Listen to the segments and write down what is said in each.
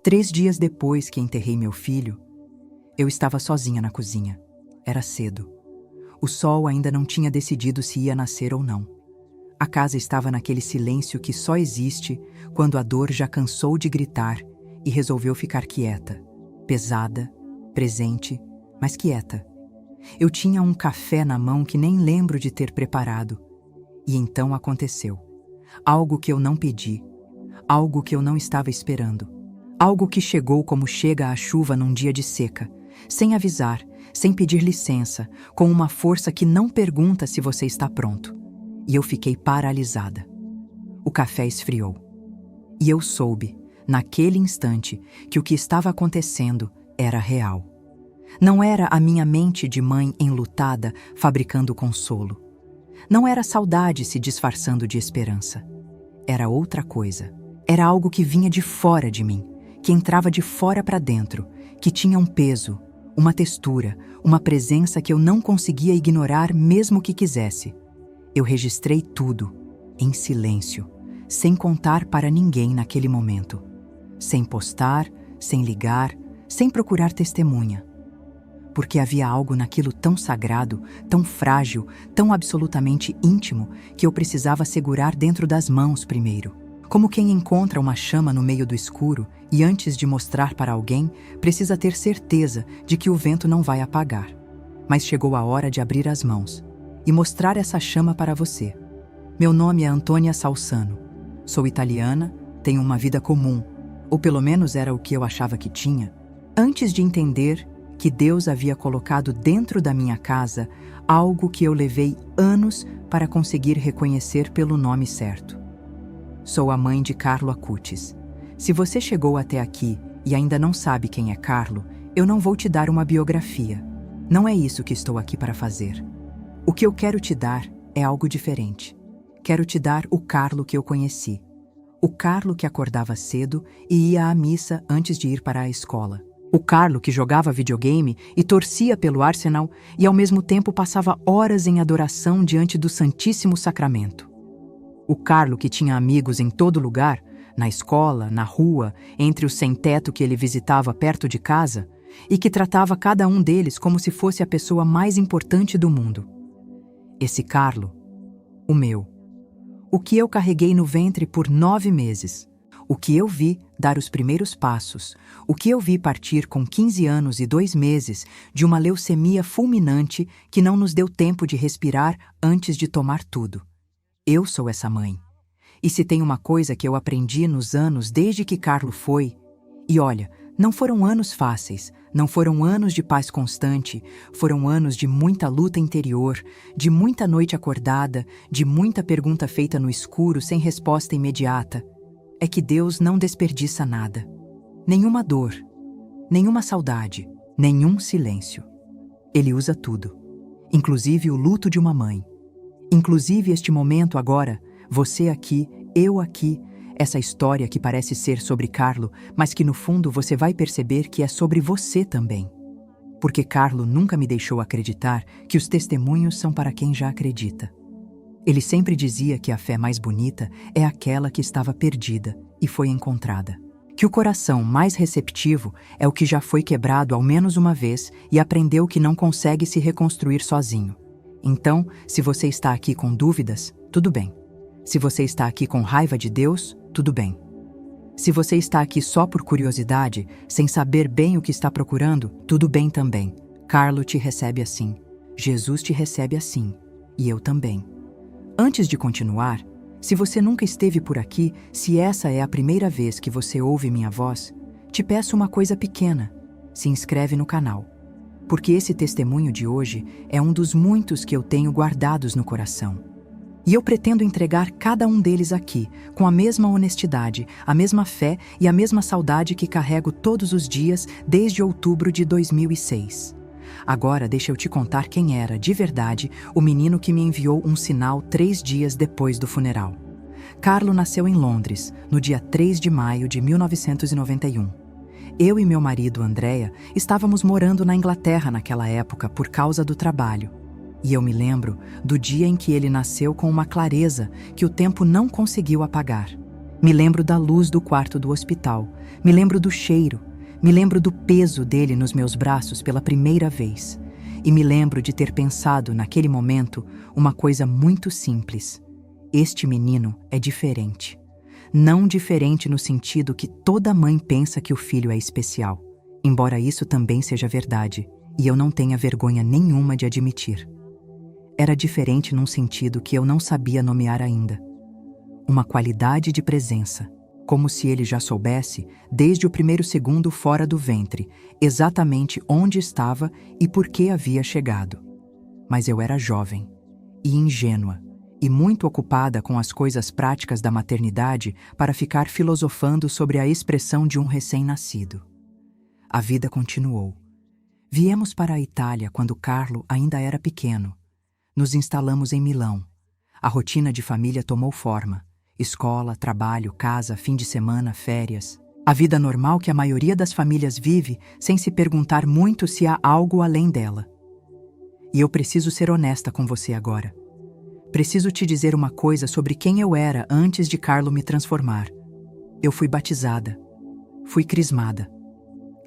3 dias depois que enterrei meu filho, eu estava sozinha na cozinha. Era cedo. O sol ainda não tinha decidido se ia nascer ou não. A casa estava naquele silêncio que só existe quando a dor já cansou de gritar e resolveu ficar quieta, pesada, presente, mas quieta. Eu tinha um café na mão que nem lembro de ter preparado. E então aconteceu. Algo que eu não pedi, algo que eu não estava esperando. Algo que chegou como chega a chuva num dia de seca, sem avisar, sem pedir licença, com uma força que não pergunta se você está pronto. E eu fiquei paralisada. O café esfriou. E eu soube, naquele instante, que o que estava acontecendo era real. Não era a minha mente de mãe enlutada fabricando consolo. Não era saudade se disfarçando de esperança. Era outra coisa. Era algo que vinha de fora de mim, que entrava de fora para dentro, que tinha um peso, uma textura, uma presença que eu não conseguia ignorar mesmo que quisesse. Eu registrei tudo, em silêncio, sem contar para ninguém naquele momento. Sem postar, sem ligar, sem procurar testemunha. Porque havia algo naquilo tão sagrado, tão frágil, tão absolutamente íntimo, que eu precisava segurar dentro das mãos primeiro. Como quem encontra uma chama no meio do escuro e antes de mostrar para alguém, precisa ter certeza de que o vento não vai apagar. Mas chegou a hora de abrir as mãos e mostrar essa chama para você. Meu nome é Antônia Salsano. Sou italiana, tenho uma vida comum, ou pelo menos era o que eu achava que tinha, antes de entender que Deus havia colocado dentro da minha casa algo que eu levei anos para conseguir reconhecer pelo nome certo. Sou a mãe de Carlo Acutis. Se você chegou até aqui e ainda não sabe quem é Carlo, eu não vou te dar uma biografia. Não é isso que estou aqui para fazer. O que eu quero te dar é algo diferente. Quero te dar o Carlo que eu conheci. O Carlo que acordava cedo e ia à missa antes de ir para a escola. O Carlo que jogava videogame e torcia pelo Arsenal e ao mesmo tempo passava horas em adoração diante do Santíssimo Sacramento. O Carlo que tinha amigos em todo lugar, na escola, na rua, entre os sem-teto que ele visitava perto de casa, e que tratava cada um deles como se fosse a pessoa mais importante do mundo. Esse Carlo, o meu. O que eu carreguei no ventre por 9 meses. O que eu vi dar os primeiros passos. O que eu vi partir com 15 anos e 2 meses de uma leucemia fulminante que não nos deu tempo de respirar antes de tomar tudo. Eu sou essa mãe. E se tem uma coisa que eu aprendi nos anos desde que Carlo foi... E olha, não foram anos fáceis, não foram anos de paz constante, foram anos de muita luta interior, de muita noite acordada, de muita pergunta feita no escuro sem resposta imediata. É que Deus não desperdiça nada. Nenhuma dor, nenhuma saudade, nenhum silêncio. Ele usa tudo, inclusive o luto de uma mãe. Inclusive este momento agora, você aqui, eu aqui, essa história que parece ser sobre Carlo, mas que no fundo você vai perceber que é sobre você também. Porque Carlo nunca me deixou acreditar que os testemunhos são para quem já acredita. Ele sempre dizia que a fé mais bonita é aquela que estava perdida e foi encontrada. Que o coração mais receptivo é o que já foi quebrado ao menos uma vez e aprendeu que não consegue se reconstruir sozinho. Então, se você está aqui com dúvidas, tudo bem. Se você está aqui com raiva de Deus, tudo bem. Se você está aqui só por curiosidade, sem saber bem o que está procurando, tudo bem também. Carlo te recebe assim. Jesus te recebe assim. E eu também. Antes de continuar, se você nunca esteve por aqui, se essa é a primeira vez que você ouve minha voz, te peço uma coisa pequena. Se inscreve no canal. Porque esse testemunho de hoje é um dos muitos que eu tenho guardados no coração. E eu pretendo entregar cada um deles aqui, com a mesma honestidade, a mesma fé e a mesma saudade que carrego todos os dias desde outubro de 2006. Agora deixa eu te contar quem era, de verdade, o menino que me enviou um sinal 3 dias depois do funeral. Carlo nasceu em Londres, no dia 3 de maio de 1991. Eu e meu marido, Andrea, estávamos morando na Inglaterra naquela época por causa do trabalho. E eu me lembro do dia em que ele nasceu com uma clareza que o tempo não conseguiu apagar. Me lembro da luz do quarto do hospital, me lembro do cheiro, me lembro do peso dele nos meus braços pela primeira vez. E me lembro de ter pensado, naquele momento, uma coisa muito simples. Este menino é diferente. Não diferente no sentido que toda mãe pensa que o filho é especial, embora isso também seja verdade, e eu não tenha vergonha nenhuma de admitir. Era diferente num sentido que eu não sabia nomear ainda. Uma qualidade de presença, como se ele já soubesse, desde o primeiro segundo fora do ventre, exatamente onde estava e por que havia chegado. Mas eu era jovem e ingênua, e muito ocupada com as coisas práticas da maternidade para ficar filosofando sobre a expressão de um recém-nascido. A vida continuou. Viemos para a Itália quando Carlo ainda era pequeno. Nos instalamos em Milão. A rotina de família tomou forma. Escola, trabalho, casa, fim de semana, férias. A vida normal que a maioria das famílias vive sem se perguntar muito se há algo além dela. E eu preciso ser honesta com você agora. Preciso te dizer uma coisa sobre quem eu era antes de Carlo me transformar. Eu fui batizada. Fui crismada.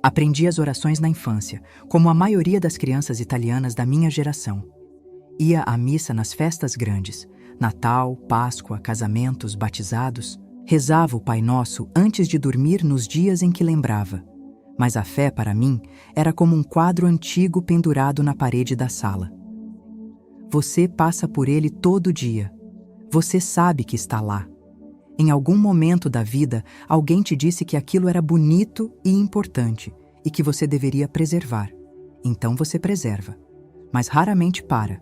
Aprendi as orações na infância, como a maioria das crianças italianas da minha geração. Ia à missa nas festas grandes, Natal, Páscoa, casamentos, batizados. Rezava o Pai Nosso antes de dormir nos dias em que lembrava. Mas a fé, para mim, era como um quadro antigo pendurado na parede da sala. Você passa por ele todo dia. Você sabe que está lá. Em algum momento da vida, alguém te disse que aquilo era bonito e importante e que você deveria preservar. Então você preserva. Mas raramente para.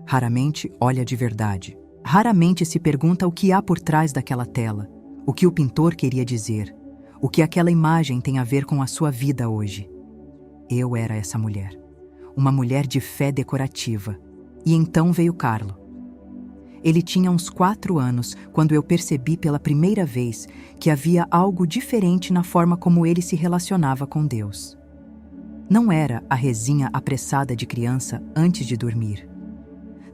Raramente olha de verdade. Raramente se pergunta o que há por trás daquela tela, o que o pintor queria dizer, o que aquela imagem tem a ver com a sua vida hoje. Eu era essa mulher. Uma mulher de fé decorativa. E então veio Carlo. Ele tinha uns 4 anos quando eu percebi pela primeira vez que havia algo diferente na forma como ele se relacionava com Deus. Não era a rezinha apressada de criança antes de dormir.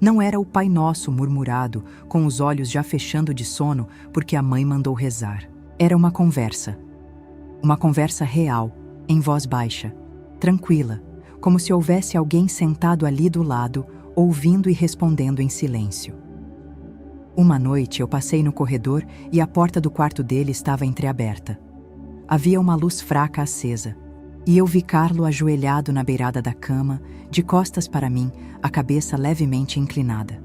Não era o Pai Nosso murmurado, com os olhos já fechando de sono porque a mãe mandou rezar. Era uma conversa. Uma conversa real, em voz baixa, tranquila, como se houvesse alguém sentado ali do lado, ouvindo e respondendo em silêncio. Uma noite eu passei no corredor e a porta do quarto dele estava entreaberta. Havia uma luz fraca acesa, e eu vi Carlo ajoelhado na beirada da cama, de costas para mim, a cabeça levemente inclinada.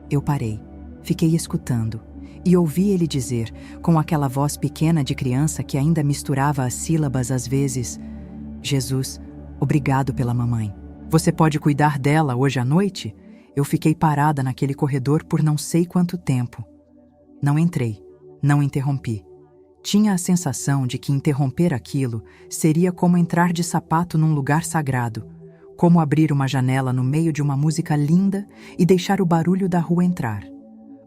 Eu parei, fiquei escutando, e ouvi ele dizer, com aquela voz pequena de criança que ainda misturava as sílabas às vezes: Jesus, obrigado pela mamãe. Você pode cuidar dela hoje à noite? Eu fiquei parada naquele corredor por não sei quanto tempo. Não entrei, não interrompi. Tinha a sensação de que interromper aquilo seria como entrar de sapato num lugar sagrado, como abrir uma janela no meio de uma música linda e deixar o barulho da rua entrar.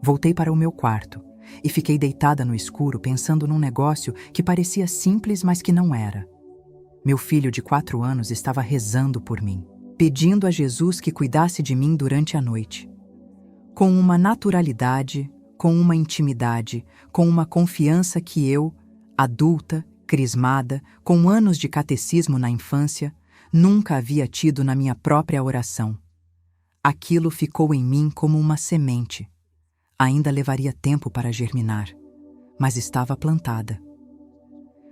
Voltei para o meu quarto e fiquei deitada no escuro pensando num negócio que parecia simples, mas que não era. Meu filho de 4 anos estava rezando por mim, pedindo a Jesus que cuidasse de mim durante a noite. Com uma naturalidade, com uma intimidade, com uma confiança que eu, adulta, crismada, com anos de catecismo na infância, nunca havia tido na minha própria oração. Aquilo ficou em mim como uma semente. Ainda levaria tempo para germinar, mas estava plantada.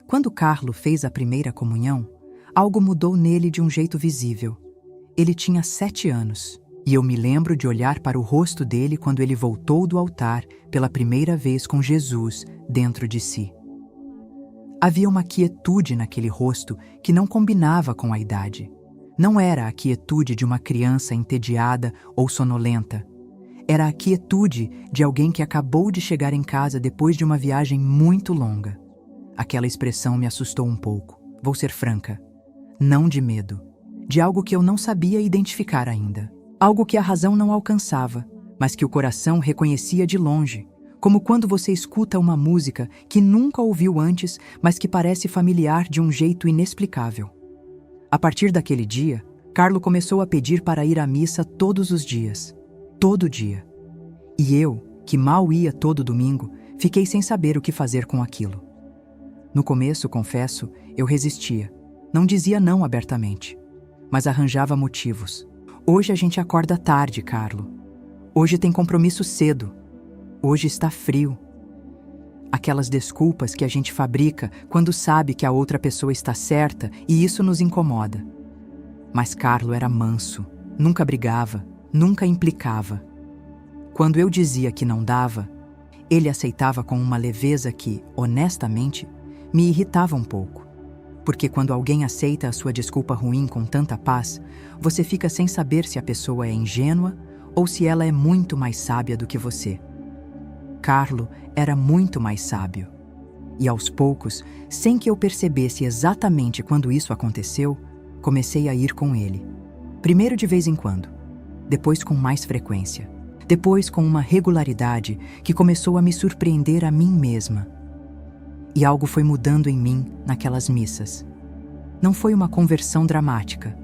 Quando Carlo fez a primeira comunhão, algo mudou nele de um jeito visível. Ele tinha 7 anos. E eu me lembro de olhar para o rosto dele quando ele voltou do altar pela primeira vez com Jesus dentro de si. Havia uma quietude naquele rosto que não combinava com a idade. Não era a quietude de uma criança entediada ou sonolenta. Era a quietude de alguém que acabou de chegar em casa depois de uma viagem muito longa. Aquela expressão me assustou um pouco, vou ser franca. Não de medo, de algo que eu não sabia identificar ainda. Algo que a razão não alcançava, mas que o coração reconhecia de longe, como quando você escuta uma música que nunca ouviu antes, mas que parece familiar de um jeito inexplicável. A partir daquele dia, Carlo começou a pedir para ir à missa todos os dias. Todo dia. E eu, que mal ia todo domingo, Fiquei sem saber o que fazer com aquilo. No começo, confesso, eu resistia. Não dizia não abertamente, mas arranjava motivos. Hoje a gente acorda tarde, Carlo. Hoje tem compromisso cedo. Hoje está frio. Aquelas desculpas que a gente fabrica quando sabe que a outra pessoa está certa e isso nos incomoda. Mas Carlo era manso, nunca brigava, nunca implicava. Quando eu dizia que não dava, ele aceitava com uma leveza que, honestamente, me irritava um pouco. Porque quando alguém aceita a sua desculpa ruim com tanta paz, você fica sem saber se a pessoa é ingênua ou se ela é muito mais sábia do que você. Carlo era muito mais sábio. E aos poucos, sem que eu percebesse exatamente quando isso aconteceu, comecei a ir com ele. Primeiro de vez em quando, depois com mais frequência, depois com uma regularidade que começou a me surpreender a mim mesma. E algo foi mudando em mim naquelas missas. Não foi uma conversão dramática.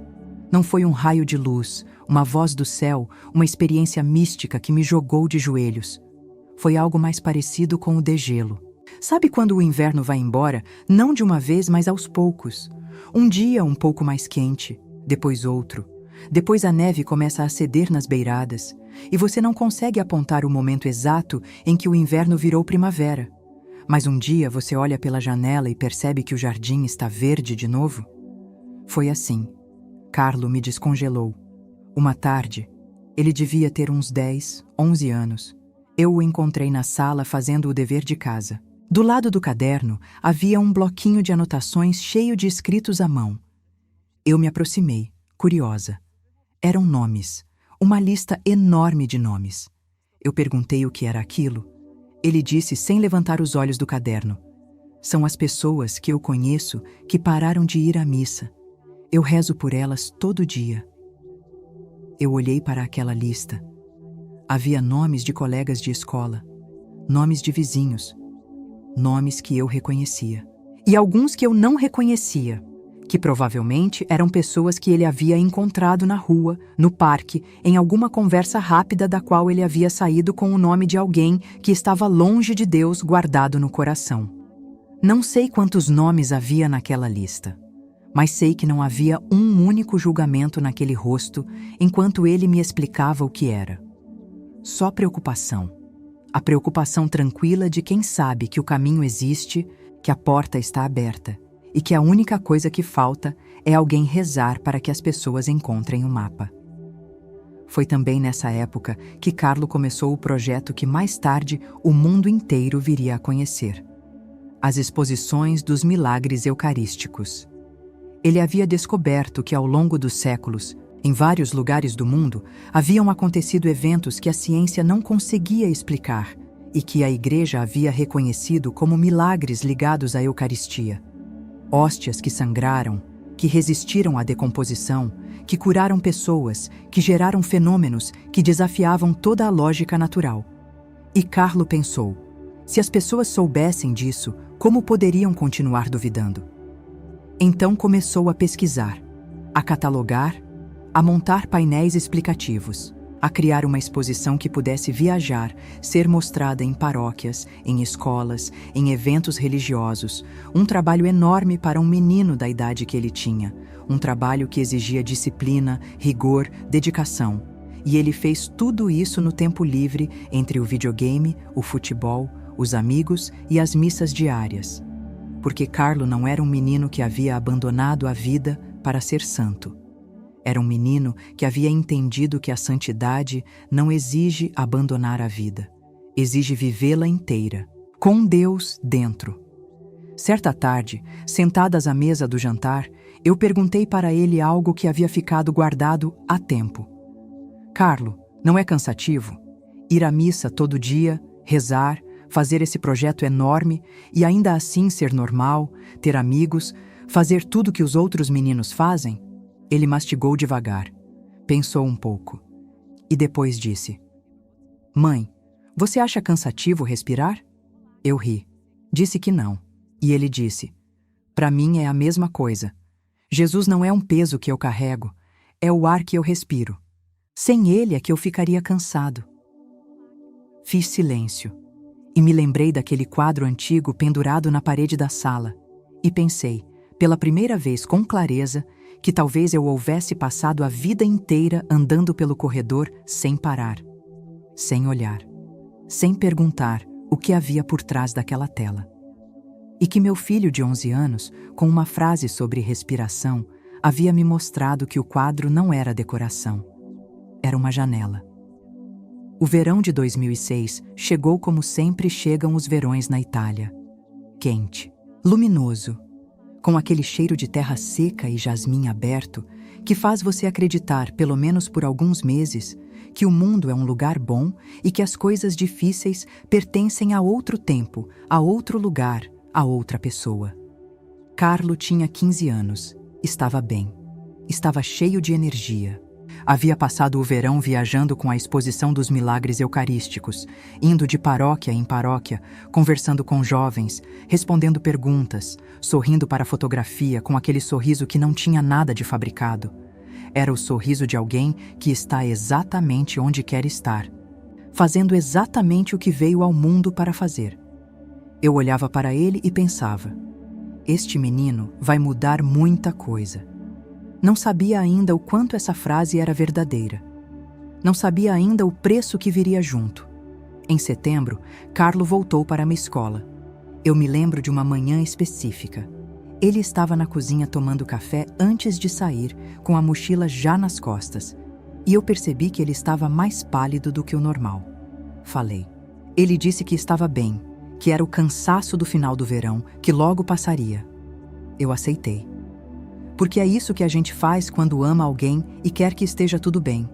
Não foi um raio de luz, uma voz do céu, uma experiência mística que me jogou de joelhos. Foi algo mais parecido com o degelo. Sabe quando o inverno vai embora, não de uma vez, mas aos poucos? Um dia um pouco mais quente, depois outro. Depois a neve começa a ceder nas beiradas, e você não consegue apontar o momento exato em que o inverno virou primavera. Mas um dia você olha pela janela e percebe que o jardim está verde de novo? Foi assim. Carlo me descongelou. Uma tarde, ele devia ter uns 10, 11 anos. Eu o encontrei na sala fazendo o dever de casa. Do lado do caderno havia um bloquinho de anotações cheio de escritos à mão. Eu me aproximei, curiosa. Eram nomes, uma lista enorme de nomes. Eu perguntei o que era aquilo. Ele disse sem levantar os olhos do caderno: "São as pessoas que eu conheço que pararam de ir à missa. Eu rezo por elas todo dia." Eu olhei para aquela lista. Havia nomes de colegas de escola, nomes de vizinhos, nomes que eu reconhecia. E alguns que eu não reconhecia, que provavelmente eram pessoas que ele havia encontrado na rua, no parque, em alguma conversa rápida da qual ele havia saído com o nome de alguém que estava longe de Deus guardado no coração. Não sei quantos nomes havia naquela lista, mas sei que não havia um único julgamento naquele rosto enquanto ele me explicava o que era. Só preocupação. A preocupação tranquila de quem sabe que o caminho existe, que a porta está aberta e que a única coisa que falta é alguém rezar para que as pessoas encontrem o mapa. Foi também nessa época que Carlo começou o projeto que mais tarde o mundo inteiro viria a conhecer: as exposições dos milagres eucarísticos. Ele havia descoberto que ao longo dos séculos, em vários lugares do mundo, haviam acontecido eventos que a ciência não conseguia explicar e que a Igreja havia reconhecido como milagres ligados à Eucaristia. Hóstias que sangraram, que resistiram à decomposição, que curaram pessoas, que geraram fenômenos que desafiavam toda a lógica natural. E Carlo pensou: se as pessoas soubessem disso, como poderiam continuar duvidando? Então começou a pesquisar, a catalogar, a montar painéis explicativos, a criar uma exposição que pudesse viajar, ser mostrada em paróquias, em escolas, em eventos religiosos, um trabalho enorme para um menino da idade que ele tinha, um trabalho que exigia disciplina, rigor, dedicação. E ele fez tudo isso no tempo livre entre o videogame, o futebol, os amigos e as missas diárias. Porque Carlo não era um menino que havia abandonado a vida para ser santo. Era um menino que havia entendido que a santidade não exige abandonar a vida, exige vivê-la inteira, com Deus dentro. Certa tarde, sentadas à mesa do jantar, eu perguntei para ele algo que havia ficado guardado há tempo. Carlo, não é cansativo? Ir à missa todo dia, rezar, fazer esse projeto enorme e ainda assim ser normal, ter amigos, fazer tudo que os outros meninos fazem? Ele mastigou devagar, pensou um pouco e depois disse: "Mãe, você acha cansativo respirar?" Eu ri. Disse que não. E ele disse: "Para mim é a mesma coisa. Jesus não é um peso que eu carrego, é o ar que eu respiro. Sem ele é que eu ficaria cansado." Fiz silêncio. e me lembrei daquele quadro antigo pendurado na parede da sala, e pensei, pela primeira vez com clareza, que talvez eu houvesse passado a vida inteira andando pelo corredor sem parar, sem olhar, sem perguntar o que havia por trás daquela tela. E que meu filho de 11 anos, com uma frase sobre respiração, havia me mostrado que o quadro não era decoração. Era uma janela. O verão de 2006 chegou como sempre chegam os verões na Itália. Quente, luminoso, com aquele cheiro de terra seca e jasmim aberto que faz você acreditar, pelo menos por alguns meses, que o mundo é um lugar bom e que as coisas difíceis pertencem a outro tempo, a outro lugar, a outra pessoa. Carlo tinha 15 anos, estava bem, estava cheio de energia. Havia passado o verão viajando com a exposição dos milagres eucarísticos, indo de paróquia em paróquia, conversando com jovens, respondendo perguntas, sorrindo para a fotografia com aquele sorriso que não tinha nada de fabricado. Era o sorriso de alguém que está exatamente onde quer estar, fazendo exatamente o que veio ao mundo para fazer. Eu olhava para ele e pensava, este menino vai mudar muita coisa. Não sabia ainda o quanto essa frase era verdadeira. Não sabia ainda o preço que viria junto. Em setembro, Carlo voltou para a minha escola. Eu me lembro de uma manhã específica. Ele estava na cozinha tomando café antes de sair, com a mochila já nas costas, e eu percebi que ele estava mais pálido do que o normal. Falei. Ele disse que estava bem, que era o cansaço do final do verão, que logo passaria. Eu aceitei. Porque é isso que a gente faz quando ama alguém e quer que esteja tudo bem.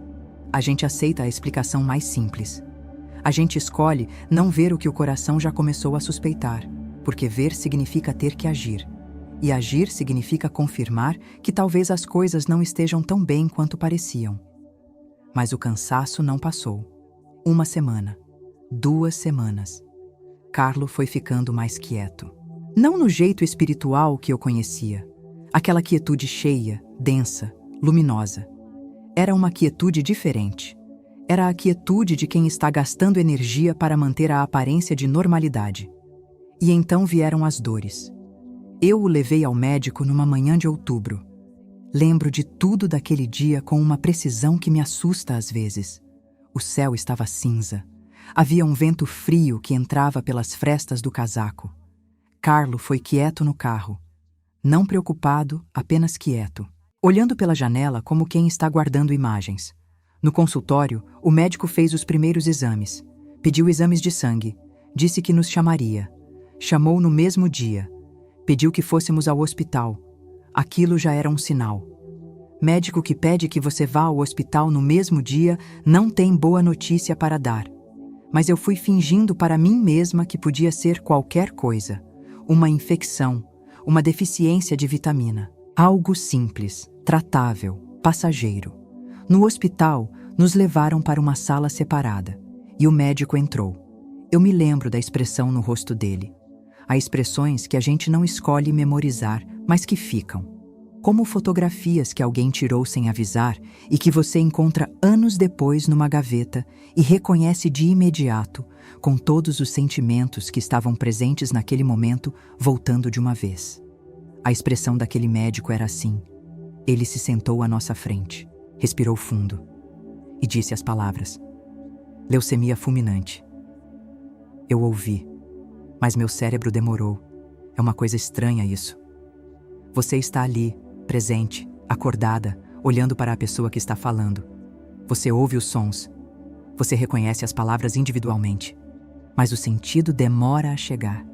A gente aceita a explicação mais simples. A gente escolhe não ver o que o coração já começou a suspeitar, porque ver significa ter que agir. E agir significa confirmar que talvez as coisas não estejam tão bem quanto pareciam. Mas o cansaço não passou. 1 semana, 2 semanas. Carlo foi ficando mais quieto. Não no jeito espiritual que eu conhecia. Aquela quietude cheia, densa, luminosa. Era uma quietude diferente. Era a quietude de quem está gastando energia para manter a aparência de normalidade. E então vieram as dores. Eu o levei ao médico numa manhã de outubro. Lembro de tudo daquele dia com uma precisão que me assusta às vezes. O céu estava cinza. Havia um vento frio que entrava pelas frestas do casaco. Carlo foi quieto no carro. Não preocupado, apenas quieto, olhando pela janela como quem está guardando imagens. No consultório, o médico fez os primeiros exames. Pediu exames de sangue. Disse que nos chamaria. Chamou no mesmo dia. Pediu que fôssemos ao hospital. Aquilo já era um sinal. Médico que pede que você vá ao hospital no mesmo dia não tem boa notícia para dar. Mas eu fui fingindo para mim mesma que podia ser qualquer coisa. Uma infecção. Uma deficiência de vitamina. Algo simples, tratável, passageiro. No hospital, nos levaram para uma sala separada, e o médico entrou. Eu me lembro da expressão no rosto dele. Há expressões que a gente não escolhe memorizar, mas que ficam. Como fotografias que alguém tirou sem avisar e que você encontra anos depois numa gaveta e reconhece de imediato, com todos os sentimentos que estavam presentes naquele momento, voltando de uma vez. A expressão daquele médico era assim. Ele se sentou à nossa frente, respirou fundo e disse as palavras: leucemia fulminante. Eu ouvi, mas meu cérebro demorou. É uma coisa estranha isso. Você está ali, presente, acordada, olhando para a pessoa que está falando. Você ouve os sons. Você reconhece as palavras individualmente. Mas o sentido demora a chegar.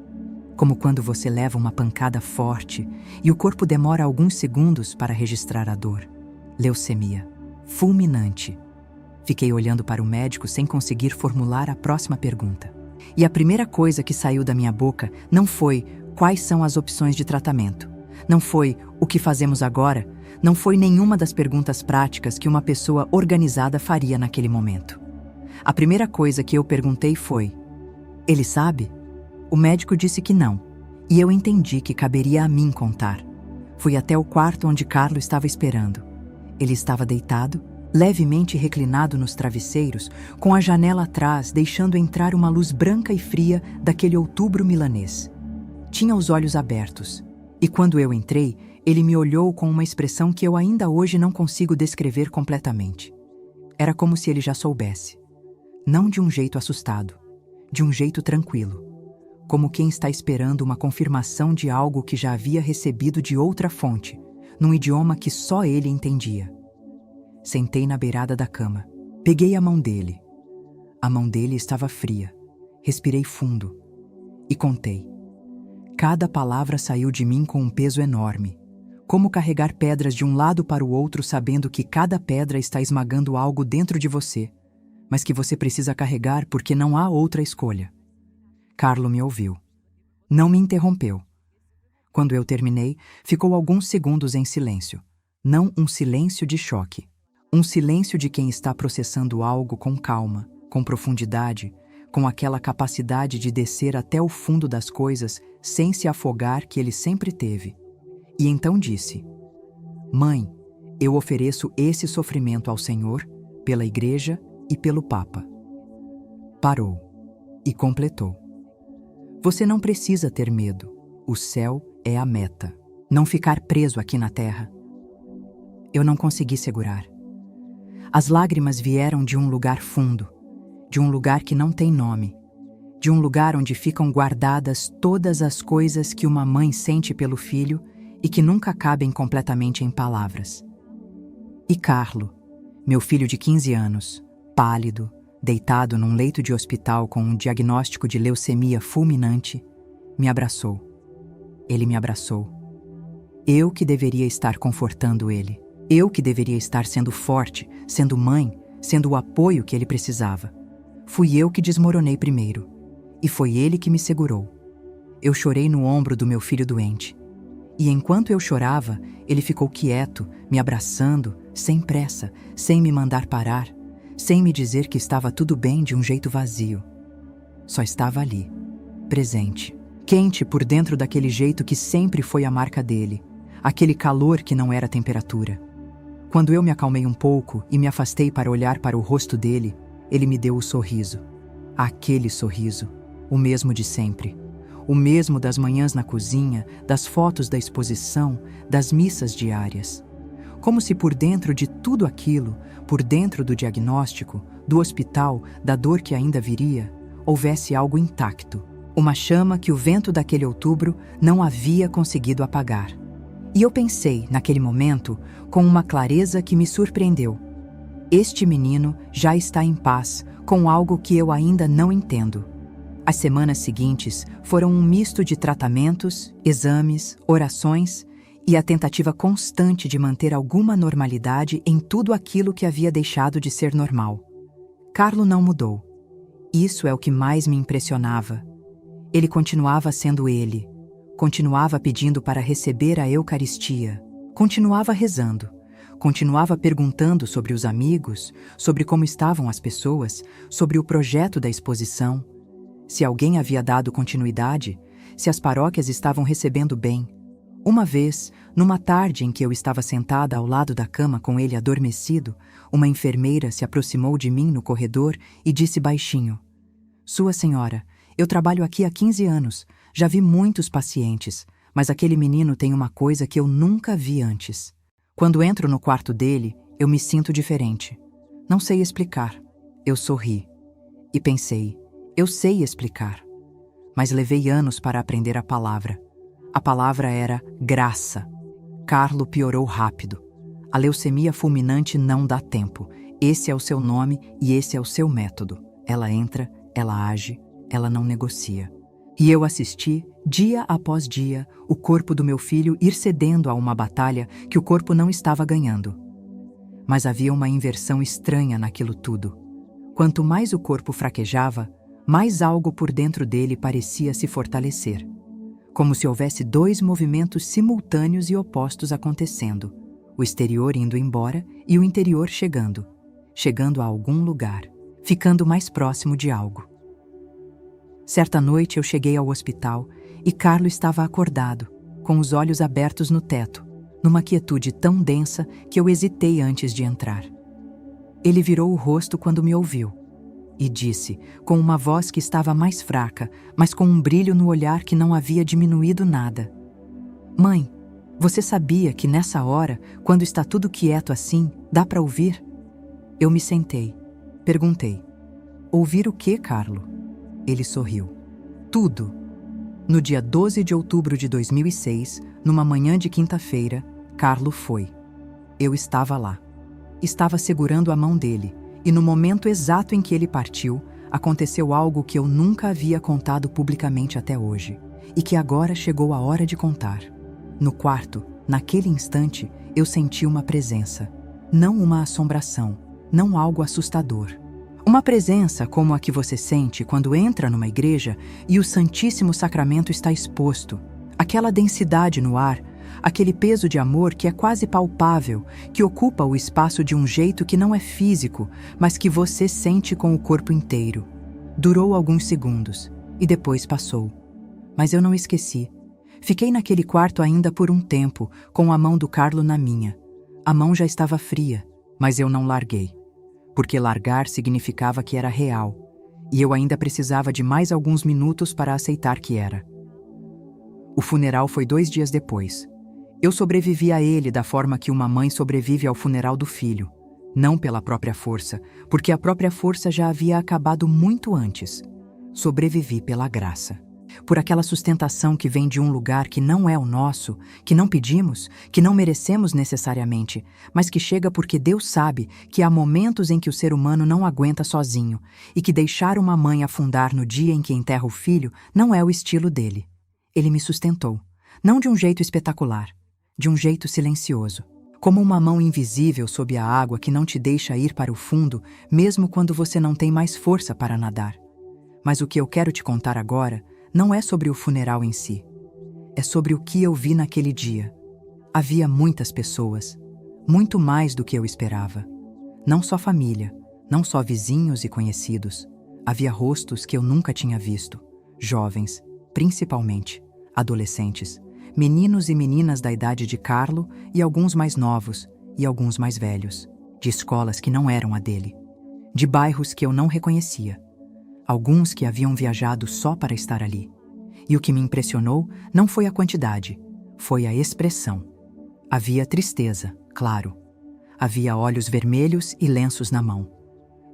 Como quando você leva uma pancada forte e o corpo demora alguns segundos para registrar a dor. Leucemia. Fulminante. Fiquei olhando para o médico sem conseguir formular a próxima pergunta. E a primeira coisa que saiu da minha boca não foi quais são as opções de tratamento. Não foi o que fazemos agora. Não foi nenhuma das perguntas práticas que uma pessoa organizada faria naquele momento. A primeira coisa que eu perguntei foi: ele sabe? O médico disse que não, e eu entendi que caberia a mim contar. Fui até o quarto onde Carlo estava esperando. Ele estava deitado, levemente reclinado nos travesseiros, com a janela atrás, deixando entrar uma luz branca e fria daquele outubro milanês. Tinha os olhos abertos, e quando eu entrei, ele me olhou com uma expressão que eu ainda hoje não consigo descrever completamente. Era como se ele já soubesse. Não de um jeito assustado, de um jeito tranquilo, como quem está esperando uma confirmação de algo que já havia recebido de outra fonte, num idioma que só ele entendia. Sentei na beirada da cama. Peguei a mão dele. A mão dele estava fria. Respirei fundo. E contei. Cada palavra saiu de mim com um peso enorme. Como carregar pedras de um lado para o outro sabendo que cada pedra está esmagando algo dentro de você, mas que você precisa carregar porque não há outra escolha. Carlo me ouviu. Não me interrompeu. Quando eu terminei, ficou alguns segundos em silêncio. Não um silêncio de choque. Um silêncio de quem está processando algo com calma, com profundidade, com aquela capacidade de descer até o fundo das coisas sem se afogar que ele sempre teve. E então disse: Mãe, eu ofereço esse sofrimento ao Senhor, pela Igreja e pelo Papa. Parou e completou: Você não precisa ter medo. O céu é a meta. Não ficar preso aqui na terra. Eu não consegui segurar. As lágrimas vieram de um lugar fundo, de um lugar que não tem nome, de um lugar onde ficam guardadas todas as coisas que uma mãe sente pelo filho e que nunca cabem completamente em palavras. E Carlo, meu filho de 15 anos, pálido, deitado num leito de hospital com um diagnóstico de leucemia fulminante, me abraçou. Ele me abraçou. Eu que deveria estar confortando ele. Eu que deveria estar sendo forte, sendo mãe, sendo o apoio que ele precisava. Fui eu que desmoronei primeiro. E foi ele que me segurou. Eu chorei no ombro do meu filho doente. E enquanto eu chorava, ele ficou quieto, me abraçando, sem pressa, sem me mandar parar, sem me dizer que estava tudo bem de um jeito vazio. Só estava ali, presente, quente por dentro daquele jeito que sempre foi a marca dele, aquele calor que não era temperatura. Quando eu me acalmei um pouco e me afastei para olhar para o rosto dele, ele me deu o sorriso. Aquele sorriso, o mesmo de sempre. O mesmo das manhãs na cozinha, das fotos da exposição, das missas diárias. Como se por dentro de tudo aquilo, por dentro do diagnóstico, do hospital, da dor que ainda viria, houvesse algo intacto. Uma chama que o vento daquele outubro não havia conseguido apagar. E eu pensei, naquele momento, com uma clareza que me surpreendeu. Este menino já está em paz com algo que eu ainda não entendo. As semanas seguintes foram um misto de tratamentos, exames, orações e a tentativa constante de manter alguma normalidade em tudo aquilo que havia deixado de ser normal. Carlo não mudou. Isso é o que mais me impressionava. Ele continuava sendo ele. Continuava pedindo para receber a Eucaristia, continuava rezando, continuava perguntando sobre os amigos, sobre como estavam as pessoas, sobre o projeto da exposição, se alguém havia dado continuidade, se as paróquias estavam recebendo bem. Uma vez, numa tarde em que eu estava sentada ao lado da cama com ele adormecido, uma enfermeira se aproximou de mim no corredor e disse baixinho: Sua Senhora, eu trabalho aqui há 15 anos. Já vi muitos pacientes, mas aquele menino tem uma coisa que eu nunca vi antes. Quando entro no quarto dele, eu me sinto diferente. Não sei explicar. Eu sorri. E pensei, eu sei explicar. Mas levei anos para aprender a palavra. A palavra era graça. Carlo piorou rápido. A leucemia fulminante não dá tempo. Esse é o seu nome e esse é o seu método. Ela entra, ela age, ela não negocia. E eu assisti, dia após dia, o corpo do meu filho ir cedendo a uma batalha que o corpo não estava ganhando. Mas havia uma inversão estranha naquilo tudo. Quanto mais o corpo fraquejava, mais algo por dentro dele parecia se fortalecer. Como se houvesse dois movimentos simultâneos e opostos acontecendo. O exterior indo embora e o interior chegando. Chegando a algum lugar, ficando mais próximo de algo. Certa noite eu cheguei ao hospital e Carlo estava acordado, com os olhos abertos no teto, numa quietude tão densa que eu hesitei antes de entrar. Ele virou o rosto quando me ouviu e disse, com uma voz que estava mais fraca, mas com um brilho no olhar que não havia diminuído nada: Mãe, você sabia que nessa hora, quando está tudo quieto assim, dá para ouvir? Eu me sentei. Perguntei: Ouvir o quê, Carlo? Ele sorriu. Tudo. No dia 12 de outubro de 2006, numa manhã de quinta-feira, Carlo foi. Eu estava lá. Estava segurando a mão dele, e no momento exato em que ele partiu, aconteceu algo que eu nunca havia contado publicamente até hoje, e que agora chegou a hora de contar. No quarto, naquele instante, eu senti uma presença. Não uma assombração, não algo assustador. Uma presença como a que você sente quando entra numa igreja e o Santíssimo Sacramento está exposto. Aquela densidade no ar, aquele peso de amor que é quase palpável, que ocupa o espaço de um jeito que não é físico, mas que você sente com o corpo inteiro. Durou alguns segundos e depois passou. Mas eu não esqueci. Fiquei naquele quarto ainda por um tempo, com a mão do Carlo na minha. A mão já estava fria, mas eu não larguei. Porque largar significava que era real, e eu ainda precisava de mais alguns minutos para aceitar que era. O funeral foi 2 dias depois. Eu sobrevivi a ele da forma que uma mãe sobrevive ao funeral do filho, não pela própria força, porque a própria força já havia acabado muito antes. Sobrevivi pela graça. Por aquela sustentação que vem de um lugar que não é o nosso, que não pedimos, que não merecemos necessariamente, mas que chega porque Deus sabe que há momentos em que o ser humano não aguenta sozinho e que deixar uma mãe afundar no dia em que enterra o filho não é o estilo dele. Ele me sustentou, não de um jeito espetacular, de um jeito silencioso, como uma mão invisível sob a água que não te deixa ir para o fundo, mesmo quando você não tem mais força para nadar. Mas o que eu quero te contar agora não é sobre o funeral em si. É sobre o que eu vi naquele dia. Havia muitas pessoas, muito mais do que eu esperava. Não só família, não só vizinhos e conhecidos. Havia rostos que eu nunca tinha visto. Jovens, principalmente, adolescentes, meninos e meninas da idade de Carlo e alguns mais novos e alguns mais velhos, de escolas que não eram a dele, de bairros que eu não reconhecia. Alguns que haviam viajado só para estar ali. E o que me impressionou não foi a quantidade, foi a expressão. Havia tristeza, claro. Havia olhos vermelhos e lenços na mão.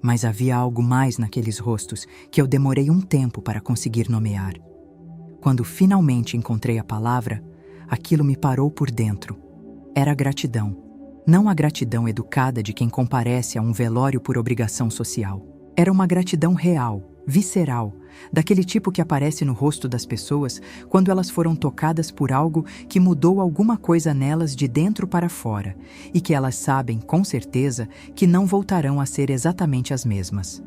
Mas havia algo mais naqueles rostos que eu demorei um tempo para conseguir nomear. Quando finalmente encontrei a palavra, aquilo me parou por dentro. Era gratidão. Não a gratidão educada de quem comparece a um velório por obrigação social. Era uma gratidão real, visceral, daquele tipo que aparece no rosto das pessoas quando elas foram tocadas por algo que mudou alguma coisa nelas de dentro para fora e que elas sabem, com certeza, que não voltarão a ser exatamente as mesmas.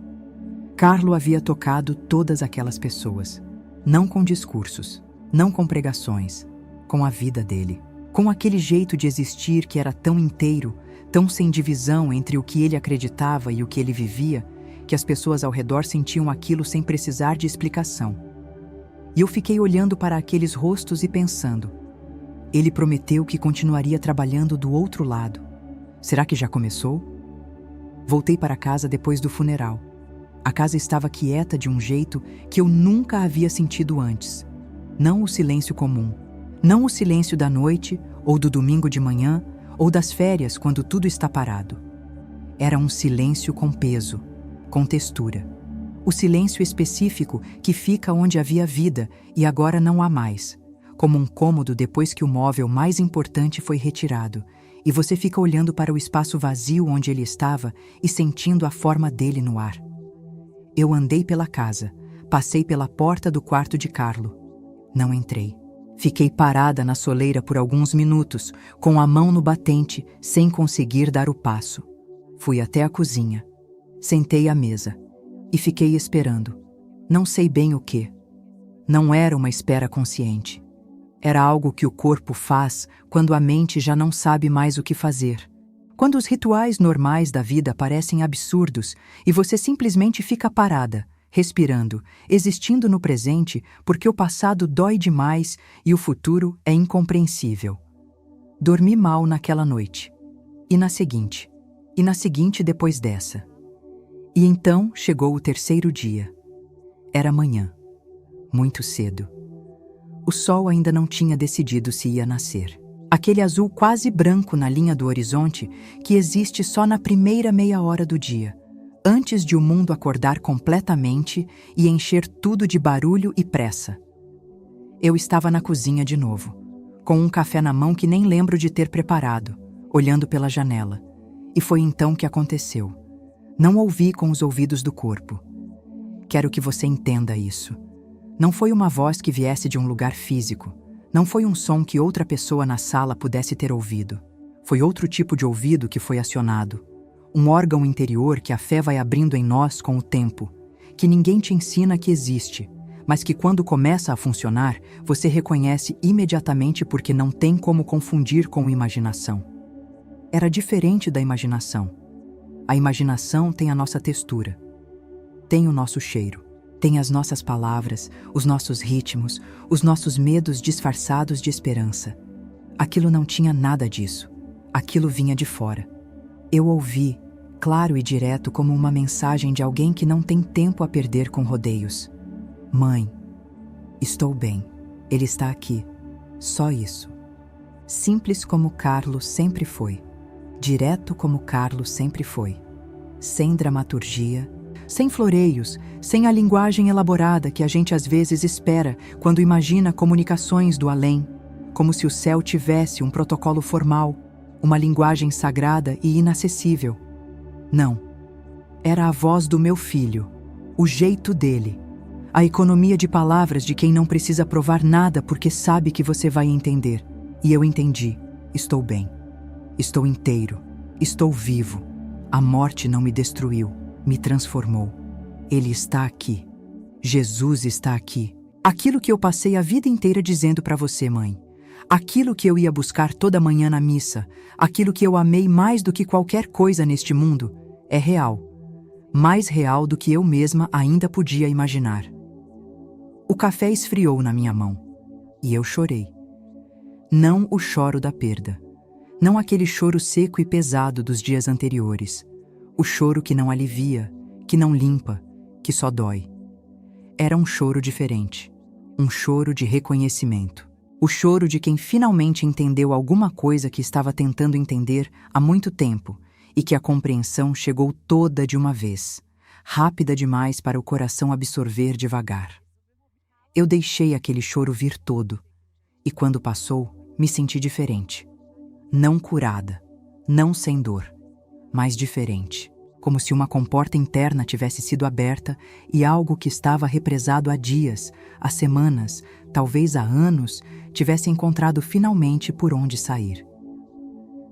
Carlo havia tocado todas aquelas pessoas, não com discursos, não com pregações, com a vida dele, com aquele jeito de existir que era tão inteiro, tão sem divisão entre o que ele acreditava e o que ele vivia, que as pessoas ao redor sentiam aquilo sem precisar de explicação. E eu fiquei olhando para aqueles rostos e pensando: ele prometeu que continuaria trabalhando do outro lado. Será que já começou? Voltei para casa depois do funeral. A casa estava quieta de um jeito que eu nunca havia sentido antes. Não o silêncio comum, não o silêncio da noite, ou do domingo de manhã, ou das férias quando tudo está parado. Era um silêncio com peso, com textura. O silêncio específico que fica onde havia vida e agora não há mais, como um cômodo depois que o móvel mais importante foi retirado, e você fica olhando para o espaço vazio onde ele estava e sentindo a forma dele no ar. Eu andei pela casa, passei pela porta do quarto de Carlo. Não entrei. Fiquei parada na soleira por alguns minutos, com a mão no batente, sem conseguir dar o passo. Fui até a cozinha. Sentei à mesa e fiquei esperando. Não sei bem o que. Não era uma espera consciente. Era algo que o corpo faz quando a mente já não sabe mais o que fazer. Quando os rituais normais da vida parecem absurdos e você simplesmente fica parada, respirando, existindo no presente porque o passado dói demais e o futuro é incompreensível. Dormi mal naquela noite. E na seguinte. e na seguinte depois dessa. E então chegou o terceiro dia. Era manhã, muito cedo. O sol ainda não tinha decidido se ia nascer. Aquele azul quase branco na linha do horizonte que existe só na primeira meia hora do dia, antes de o mundo acordar completamente e encher tudo de barulho e pressa. Eu estava na cozinha de novo, com um café na mão que nem lembro de ter preparado, olhando pela janela. E foi então que aconteceu. Não ouvi com os ouvidos do corpo. Quero que você entenda isso. Não foi uma voz que viesse de um lugar físico. Não foi um som que outra pessoa na sala pudesse ter ouvido. Foi outro tipo de ouvido que foi acionado. Um órgão interior que a fé vai abrindo em nós com o tempo, que ninguém te ensina que existe, mas que quando começa a funcionar, você reconhece imediatamente porque não tem como confundir com imaginação. Era diferente da imaginação. A imaginação tem a nossa textura, tem o nosso cheiro, tem as nossas palavras, os nossos ritmos, os nossos medos disfarçados de esperança. Aquilo não tinha nada disso. Aquilo vinha de fora. Eu ouvi, claro e direto como uma mensagem de alguém que não tem tempo a perder com rodeios. Mãe, estou bem. Ele está aqui. Só isso. Simples como Carlos sempre foi. Direto como Carlos sempre foi. Sem dramaturgia, sem floreios, sem a linguagem elaborada que a gente às vezes espera quando imagina comunicações do além, como se o céu tivesse um protocolo formal, uma linguagem sagrada e inacessível. Não. Era a voz do meu filho, o jeito dele, a economia de palavras de quem não precisa provar nada porque sabe que você vai entender. E eu entendi. Estou bem. Estou inteiro. Estou vivo. A morte não me destruiu, me transformou. Ele está aqui. Jesus está aqui. Aquilo que eu passei a vida inteira dizendo para você, mãe. Aquilo que eu ia buscar toda manhã na missa, aquilo que eu amei mais do que qualquer coisa neste mundo, é real. Mais real do que eu mesma ainda podia imaginar. O café esfriou na minha mão e eu chorei. Não o choro da perda. Não aquele choro seco e pesado dos dias anteriores. O choro que não alivia, que não limpa, que só dói. Era um choro diferente. Um choro de reconhecimento. O choro de quem finalmente entendeu alguma coisa que estava tentando entender há muito tempo e que a compreensão chegou toda de uma vez, rápida demais para o coração absorver devagar. Eu deixei aquele choro vir todo e quando passou, me senti diferente. Não curada, não sem dor, mas diferente, como se uma comporta interna tivesse sido aberta e algo que estava represado há dias, há semanas, talvez há anos, tivesse encontrado finalmente por onde sair.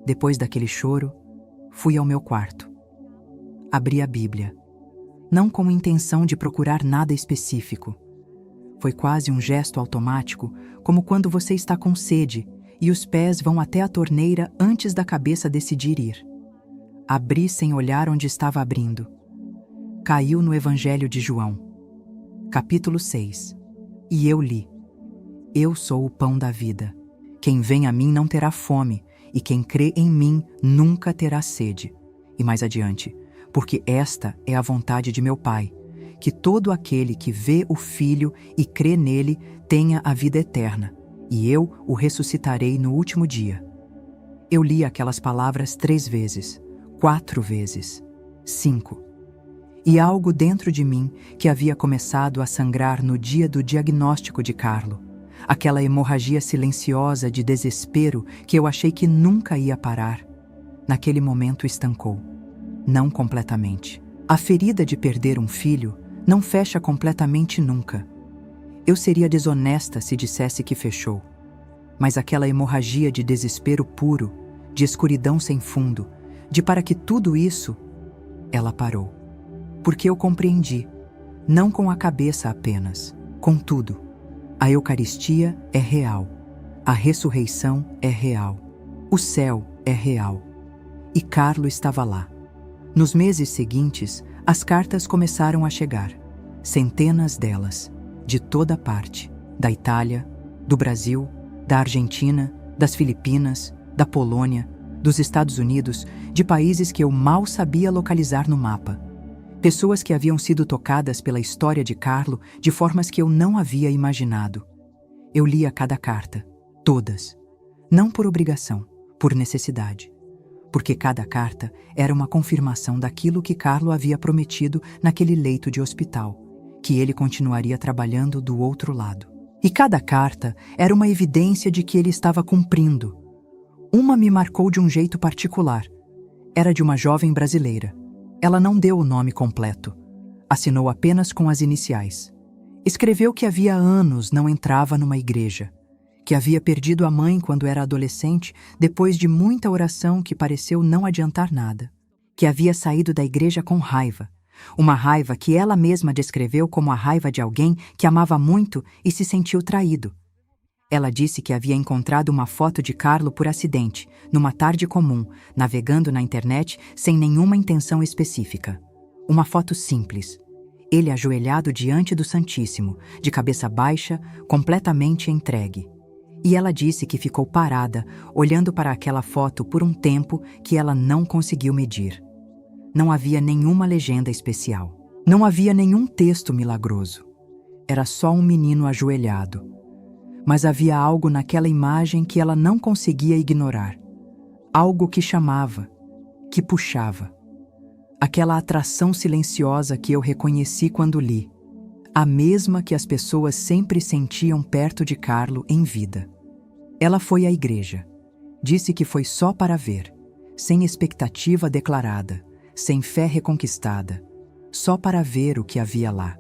Depois daquele choro, fui ao meu quarto. Abri a Bíblia, não com intenção de procurar nada específico. Foi quase um gesto automático, como quando você está com sede e os pés vão até a torneira antes da cabeça decidir ir. Abri sem olhar onde estava abrindo. Caiu no Evangelho de João, capítulo 6. E eu li: Eu sou o pão da vida. Quem vem a mim não terá fome, e quem crê em mim nunca terá sede. E mais adiante: porque esta é a vontade de meu Pai, que todo aquele que vê o Filho e crê nele tenha a vida eterna, e eu o ressuscitarei no último dia. Eu li aquelas palavras 3 vezes, 4 vezes, 5. E algo dentro de mim que havia começado a sangrar no dia do diagnóstico de Carlo, aquela hemorragia silenciosa de desespero que eu achei que nunca ia parar, naquele momento estancou. Não completamente. A ferida de perder um filho não fecha completamente nunca. Eu seria desonesta se dissesse que fechou. Mas aquela hemorragia de desespero puro, de escuridão sem fundo, de para que tudo isso, ela parou. Porque eu compreendi, não com a cabeça apenas, com tudo. A Eucaristia é real. A ressurreição é real. O céu é real. E Carlo estava lá. Nos meses seguintes, as cartas começaram a chegar. Centenas delas, de toda parte, da Itália, do Brasil, da Argentina, das Filipinas, da Polônia, dos Estados Unidos, de países que eu mal sabia localizar no mapa. Pessoas que haviam sido tocadas pela história de Carlo de formas que eu não havia imaginado. Eu lia cada carta, todas. Não por obrigação, por necessidade. Porque cada carta era uma confirmação daquilo que Carlo havia prometido naquele leito de hospital, que ele continuaria trabalhando do outro lado. E cada carta era uma evidência de que ele estava cumprindo. Uma me marcou de um jeito particular. Era de uma jovem brasileira. Ela não deu o nome completo. Assinou apenas com as iniciais. Escreveu que havia anos não entrava numa igreja, que havia perdido a mãe quando era adolescente depois de muita oração que pareceu não adiantar nada, que havia saído da igreja com raiva, uma raiva que ela mesma descreveu como a raiva de alguém que amava muito e se sentiu traído. Ela disse que havia encontrado uma foto de Carlo por acidente, numa tarde comum, navegando na internet sem nenhuma intenção específica. Uma foto simples. Ele ajoelhado diante do Santíssimo, de cabeça baixa, completamente entregue. E ela disse que ficou parada, olhando para aquela foto por um tempo que ela não conseguiu medir. Não havia nenhuma legenda especial. Não havia nenhum texto milagroso. Era só um menino ajoelhado. Mas havia algo naquela imagem que ela não conseguia ignorar. Algo que chamava, que puxava. Aquela atração silenciosa que eu reconheci quando li. A mesma que as pessoas sempre sentiam perto de Carlo em vida. Ela foi à igreja. Disse que foi só para ver, sem expectativa declarada, sem fé reconquistada, só para ver o que havia lá.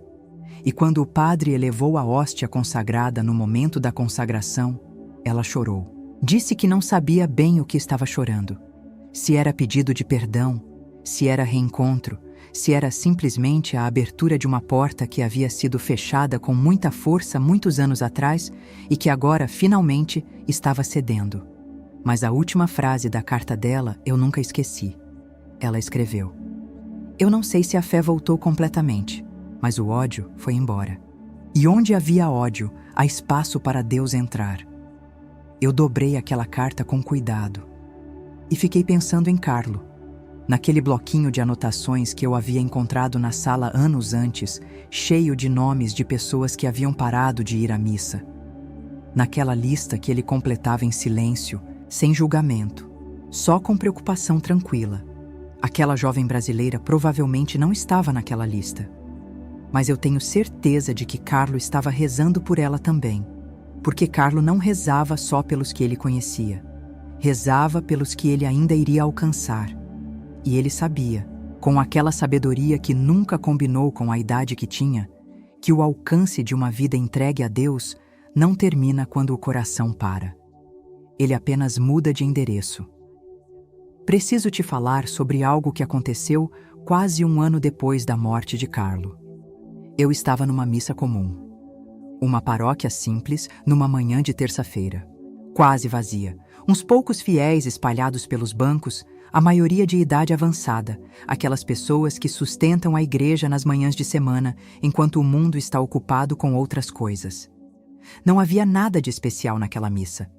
E quando o padre elevou a hóstia consagrada no momento da consagração, ela chorou. Disse que não sabia bem o que estava chorando. Se era pedido de perdão, se era reencontro, se era simplesmente a abertura de uma porta que havia sido fechada com muita força muitos anos atrás e que agora, finalmente, estava cedendo. Mas a última frase da carta dela eu nunca esqueci. Ela escreveu: "Eu não sei se a fé voltou completamente, mas o ódio foi embora. E onde havia ódio, há espaço para Deus entrar." Eu dobrei aquela carta com cuidado e fiquei pensando em Carlo, naquele bloquinho de anotações que eu havia encontrado na sala anos antes, cheio de nomes de pessoas que haviam parado de ir à missa. Naquela lista que ele completava em silêncio, sem julgamento, só com preocupação tranquila. Aquela jovem brasileira provavelmente não estava naquela lista. Mas eu tenho certeza de que Carlo estava rezando por ela também, porque Carlo não rezava só pelos que ele conhecia. Rezava pelos que ele ainda iria alcançar. E ele sabia, com aquela sabedoria que nunca combinou com a idade que tinha, que o alcance de uma vida entregue a Deus não termina quando o coração para. Ele apenas muda de endereço. Preciso te falar sobre algo que aconteceu quase um ano depois da morte de Carlo. Eu estava numa missa comum. Uma paróquia simples, numa manhã de terça-feira. Quase vazia. Uns poucos fiéis espalhados pelos bancos, a maioria de idade avançada, aquelas pessoas que sustentam a igreja nas manhãs de semana, enquanto o mundo está ocupado com outras coisas. Não havia nada de especial naquela missa.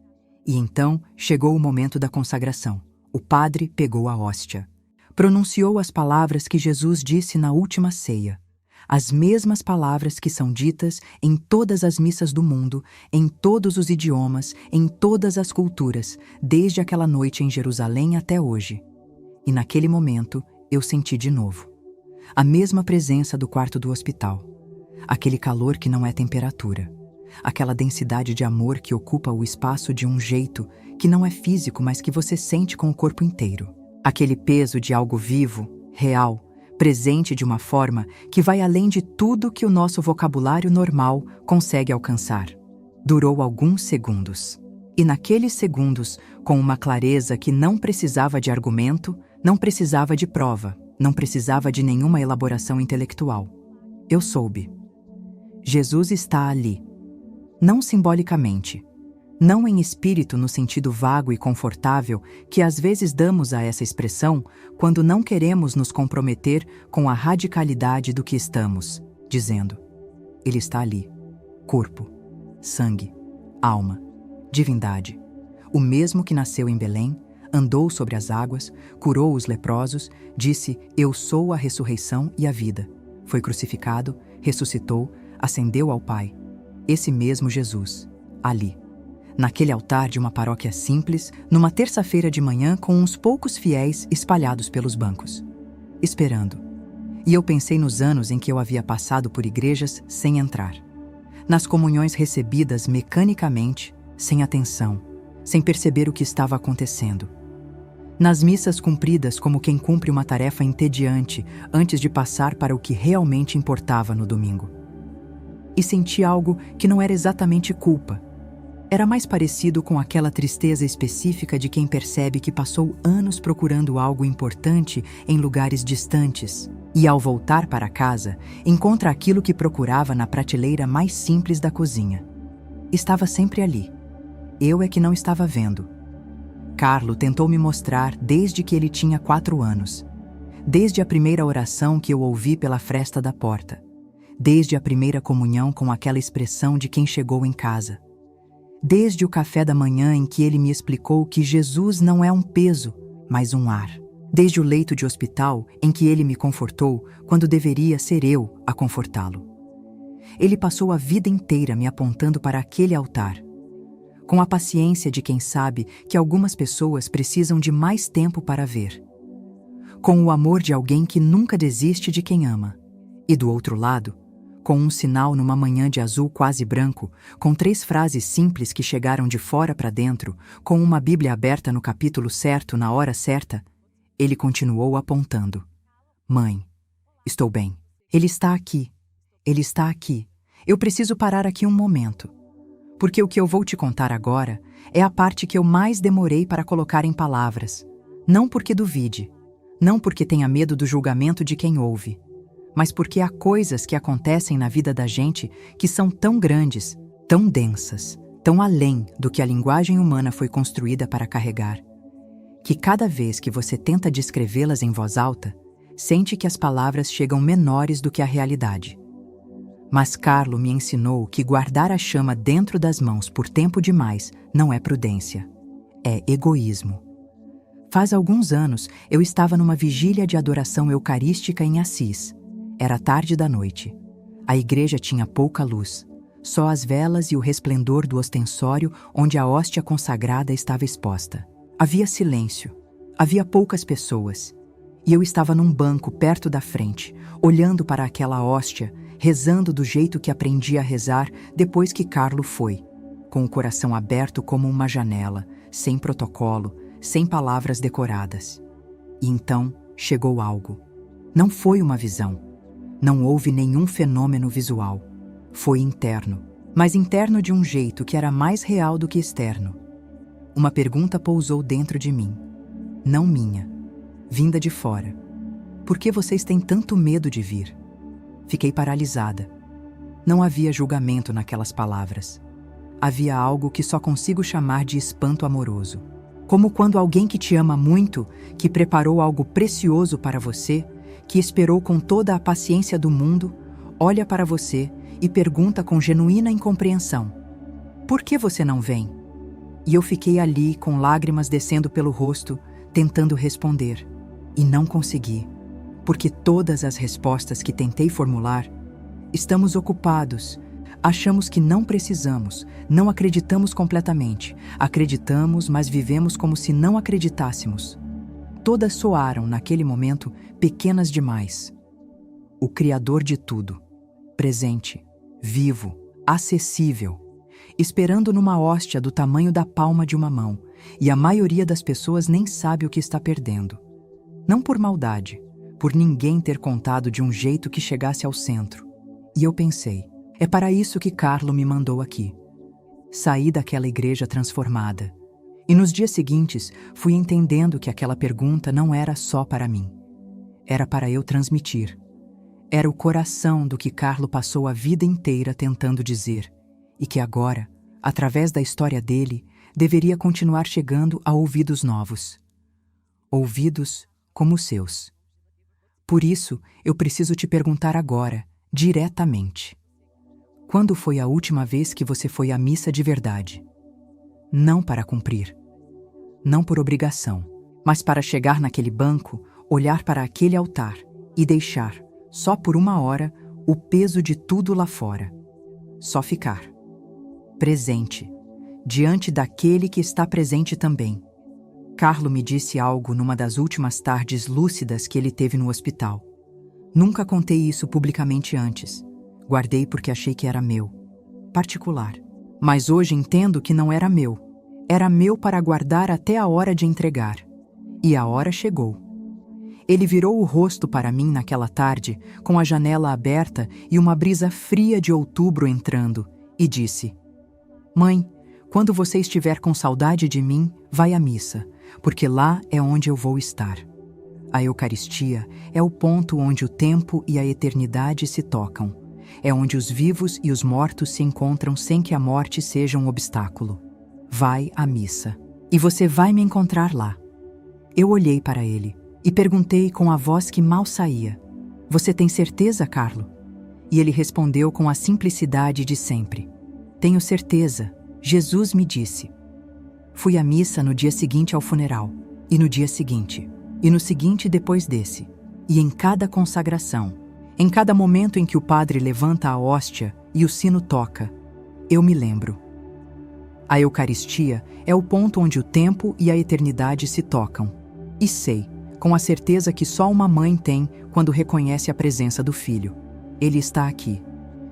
E então chegou o momento da consagração. O padre pegou a hóstia. Pronunciou as palavras que Jesus disse na última ceia. As mesmas palavras que são ditas em todas as missas do mundo, em todos os idiomas, em todas as culturas, desde aquela noite em Jerusalém até hoje. E naquele momento, eu senti de novo. A mesma presença do quarto do hospital. Aquele calor que não é temperatura. Aquela densidade de amor que ocupa o espaço de um jeito que não é físico, mas que você sente com o corpo inteiro. Aquele peso de algo vivo, real, presente de uma forma que vai além de tudo que o nosso vocabulário normal consegue alcançar. Durou alguns segundos. E naqueles segundos, com uma clareza que não precisava de argumento, não precisava de prova, não precisava de nenhuma elaboração intelectual. Eu soube. Jesus está ali. Não simbolicamente. Não em espírito no sentido vago e confortável que às vezes damos a essa expressão quando não queremos nos comprometer com a radicalidade do que estamos dizendo. Ele está ali. Corpo, sangue, alma, divindade. O mesmo que nasceu em Belém, andou sobre as águas, curou os leprosos, disse: Eu sou a ressurreição e a vida. Foi crucificado, ressuscitou, ascendeu ao Pai. Esse mesmo Jesus, ali, naquele altar de uma paróquia simples, numa terça-feira de manhã com uns poucos fiéis espalhados pelos bancos, esperando. E eu pensei nos anos em que eu havia passado por igrejas sem entrar, nas comunhões recebidas mecanicamente, sem atenção, sem perceber o que estava acontecendo, nas missas cumpridas como quem cumpre uma tarefa entediante antes de passar para o que realmente importava no domingo. E senti algo que não era exatamente culpa. Era mais parecido com aquela tristeza específica de quem percebe que passou anos procurando algo importante em lugares distantes e, ao voltar para casa, encontra aquilo que procurava na prateleira mais simples da cozinha. Estava sempre ali. Eu é que não estava vendo. Carlo tentou me mostrar desde que ele tinha 4 anos. Desde a primeira oração que eu ouvi pela fresta da porta. Desde a primeira comunhão com aquela expressão de quem chegou em casa. Desde o café da manhã em que ele me explicou que Jesus não é um peso, mas um ar. Desde o leito de hospital em que ele me confortou quando deveria ser eu a confortá-lo. Ele passou a vida inteira me apontando para aquele altar, com a paciência de quem sabe que algumas pessoas precisam de mais tempo para ver. Com o amor de alguém que nunca desiste de quem ama. E do outro lado, com um sinal numa manhã de azul quase branco, com 3 frases simples que chegaram de fora para dentro, com uma Bíblia aberta no capítulo certo na hora certa, ele continuou apontando. Mãe, estou bem. Ele está aqui. Ele está aqui. Eu preciso parar aqui um momento. Porque o que eu vou te contar agora é a parte que eu mais demorei para colocar em palavras. Não porque duvide, não porque tenha medo do julgamento de quem ouve, mas porque há coisas que acontecem na vida da gente que são tão grandes, tão densas, tão além do que a linguagem humana foi construída para carregar, que cada vez que você tenta descrevê-las em voz alta, sente que as palavras chegam menores do que a realidade. Mas Carlo me ensinou que guardar a chama dentro das mãos por tempo demais não é prudência, é egoísmo. Faz alguns anos eu estava numa vigília de adoração eucarística em Assis. Era tarde da noite. A igreja tinha pouca luz, só as velas e o resplendor do ostensório onde a hóstia consagrada estava exposta. Havia silêncio, havia poucas pessoas, e eu estava num banco perto da frente, olhando para aquela hóstia, rezando do jeito que aprendi a rezar depois que Carlo foi, com o coração aberto como uma janela, sem protocolo, sem palavras decoradas. E então chegou algo. Não foi uma visão. Não houve nenhum fenômeno visual. Foi interno, mas interno de um jeito que era mais real do que externo. Uma pergunta pousou dentro de mim. Não minha, vinda de fora. Por que vocês têm tanto medo de vir? Fiquei paralisada. Não havia julgamento naquelas palavras. Havia algo que só consigo chamar de espanto amoroso. Como quando alguém que te ama muito, que preparou algo precioso para você, que esperou com toda a paciência do mundo, olha para você e pergunta com genuína incompreensão: por que você não vem? E eu fiquei ali com lágrimas descendo pelo rosto, tentando responder. E não consegui. Porque todas as respostas que tentei formular, estamos ocupados, achamos que não precisamos, não acreditamos completamente, acreditamos, mas vivemos como se não acreditássemos. Todas soaram, naquele momento, pequenas demais. O Criador de tudo, presente, vivo, acessível, esperando numa hóstia do tamanho da palma de uma mão, e a maioria das pessoas nem sabe o que está perdendo. Não por maldade, por ninguém ter contado de um jeito que chegasse ao centro. E eu pensei, é para isso que Carlo me mandou aqui. Saí daquela igreja transformada. E nos dias seguintes, fui entendendo que aquela pergunta não era só para mim. Era para eu transmitir. Era o coração do que Carlo passou a vida inteira tentando dizer, e que agora, através da história dele, deveria continuar chegando a ouvidos novos. Ouvidos como os seus. Por isso, eu preciso te perguntar agora, diretamente. Quando foi a última vez que você foi à missa de verdade? Não para cumprir, não por obrigação, mas para chegar naquele banco, olhar para aquele altar e deixar, só por uma hora, o peso de tudo lá fora. Só ficar presente, diante daquele que está presente também. Carlo me disse algo numa das últimas tardes lúcidas que ele teve no hospital. Nunca contei isso publicamente antes. Guardei porque achei que era meu, particular. Mas hoje entendo que não era meu. Era meu para guardar até a hora de entregar. E a hora chegou. Ele virou o rosto para mim naquela tarde, com a janela aberta e uma brisa fria de outubro entrando, e disse: Mãe, quando você estiver com saudade de mim, vai à missa, porque lá é onde eu vou estar. A Eucaristia é o ponto onde o tempo e a eternidade se tocam. É onde os vivos e os mortos se encontram sem que a morte seja um obstáculo. Vai à missa. E você vai me encontrar lá. Eu olhei para ele e perguntei com a voz que mal saía: Você tem certeza, Carlo? E ele respondeu com a simplicidade de sempre: Tenho certeza, Jesus me disse. Fui à missa no dia seguinte ao funeral, e no dia seguinte, e no seguinte depois desse, e em cada consagração, em cada momento em que o padre levanta a hóstia e o sino toca, eu me lembro. A Eucaristia é o ponto onde o tempo e a eternidade se tocam. E sei, com a certeza que só uma mãe tem quando reconhece a presença do filho. Ele está aqui.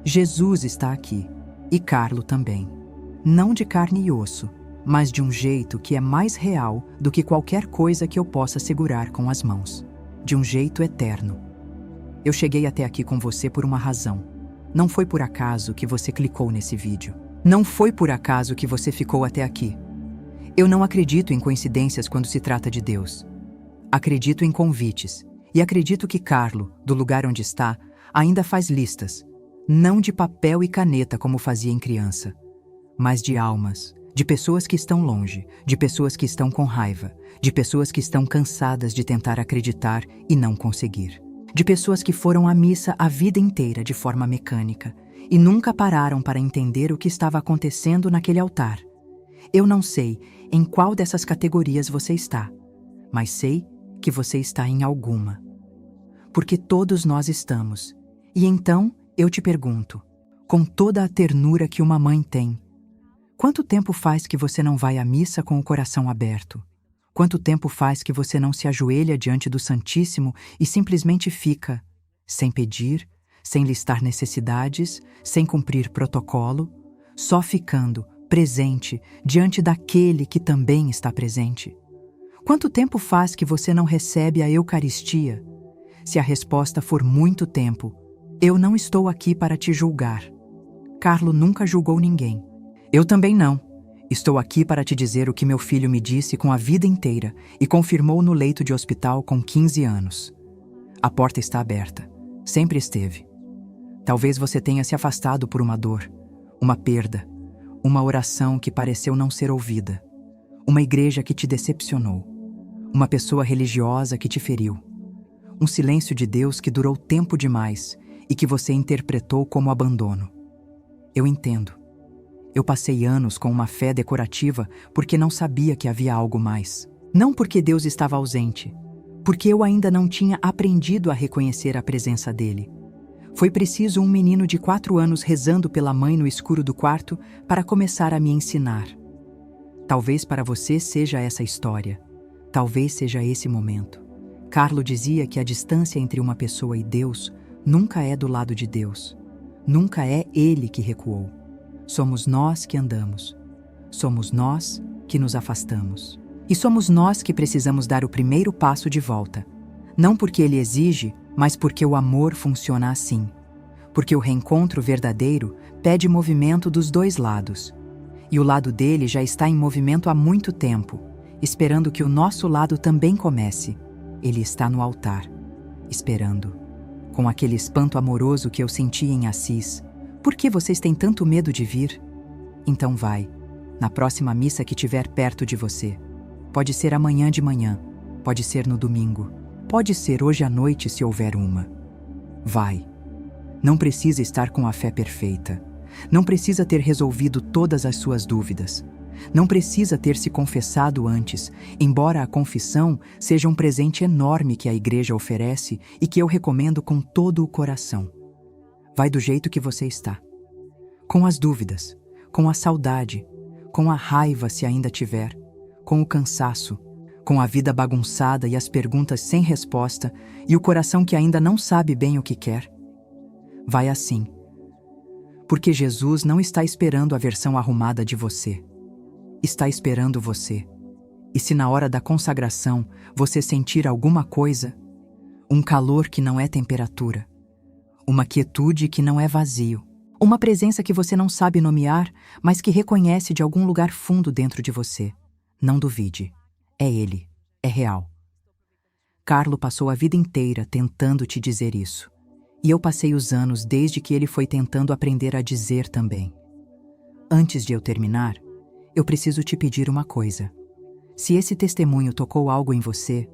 Jesus está aqui. E Carlo também. Não de carne e osso, mas de um jeito que é mais real do que qualquer coisa que eu possa segurar com as mãos. De um jeito eterno. Eu cheguei até aqui com você por uma razão. Não foi por acaso que você clicou nesse vídeo. Não foi por acaso que você ficou até aqui. Eu não acredito em coincidências quando se trata de Deus. Acredito em convites. E acredito que Carlo, do lugar onde está, ainda faz listas. Não de papel e caneta como fazia em criança, mas de almas, de pessoas que estão longe, de pessoas que estão com raiva, de pessoas que estão cansadas de tentar acreditar e não conseguir, de pessoas que foram à missa a vida inteira de forma mecânica e nunca pararam para entender o que estava acontecendo naquele altar. Eu não sei em qual dessas categorias você está, mas sei que você está em alguma. Porque todos nós estamos. E então eu te pergunto, com toda a ternura que uma mãe tem, quanto tempo faz que você não vai à missa com o coração aberto? Quanto tempo faz que você não se ajoelha diante do Santíssimo e simplesmente fica, sem pedir, sem listar necessidades, sem cumprir protocolo, só ficando presente diante daquele que também está presente? Quanto tempo faz que você não recebe a Eucaristia? Se a resposta for muito tempo, eu não estou aqui para te julgar. Carlo nunca julgou ninguém. Eu também não. Estou aqui para te dizer o que meu filho me disse com a vida inteira e confirmou no leito de hospital com 15 anos. A porta está aberta. Sempre esteve. Talvez você tenha se afastado por uma dor, uma perda, uma oração que pareceu não ser ouvida, uma igreja que te decepcionou, uma pessoa religiosa que te feriu, um silêncio de Deus que durou tempo demais e que você interpretou como abandono. Eu entendo. Eu passei anos com uma fé decorativa porque não sabia que havia algo mais. Não porque Deus estava ausente, porque eu ainda não tinha aprendido a reconhecer a presença dele. Foi preciso um menino de 4 anos rezando pela mãe no escuro do quarto para começar a me ensinar. Talvez para você seja essa história. Talvez seja esse momento. Carlo dizia que a distância entre uma pessoa e Deus nunca é do lado de Deus. Nunca é ele que recuou. Somos nós que andamos. Somos nós que nos afastamos. E somos nós que precisamos dar o primeiro passo de volta. Não porque ele exige, mas porque o amor funciona assim. Porque o reencontro verdadeiro pede movimento dos dois lados. E o lado dele já está em movimento há muito tempo, esperando que o nosso lado também comece. Ele está no altar, esperando. Com aquele espanto amoroso que eu senti em Assis. Por que vocês têm tanto medo de vir? Então vai, na próxima missa que tiver perto de você. Pode ser amanhã de manhã, pode ser no domingo, pode ser hoje à noite se houver uma. Vai. Não precisa estar com a fé perfeita. Não precisa ter resolvido todas as suas dúvidas. Não precisa ter se confessado antes, embora a confissão seja um presente enorme que a igreja oferece e que eu recomendo com todo o coração. Vai do jeito que você está. Com as dúvidas, com a saudade, com a raiva se ainda tiver, com o cansaço, com a vida bagunçada e as perguntas sem resposta e o coração que ainda não sabe bem o que quer. Vai assim. Porque Jesus não está esperando a versão arrumada de você. Está esperando você. E se na hora da consagração você sentir alguma coisa, um calor que não é temperatura, uma quietude que não é vazio, uma presença que você não sabe nomear, mas que reconhece de algum lugar fundo dentro de você, não duvide. É Ele. É real. Carlo passou a vida inteira tentando te dizer isso. E eu passei os anos desde que ele foi tentando aprender a dizer também. Antes de eu terminar, eu preciso te pedir uma coisa. Se esse testemunho tocou algo em você,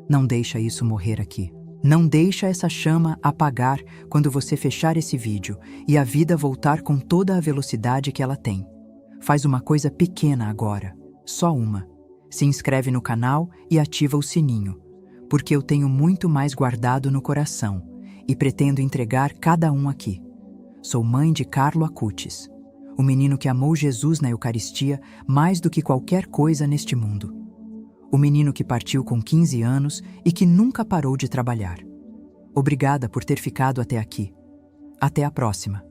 não deixa isso morrer aqui. Não deixa essa chama apagar quando você fechar esse vídeo e a vida voltar com toda a velocidade que ela tem. Faz uma coisa pequena agora, só uma. Se inscreve no canal e ativa o sininho, porque eu tenho muito mais guardado no coração e pretendo entregar cada um aqui. Sou mãe de Carlo Acutis, o menino que amou Jesus na Eucaristia mais do que qualquer coisa neste mundo. O menino que partiu com 15 anos e que nunca parou de trabalhar. Obrigada por ter ficado até aqui. Até a próxima.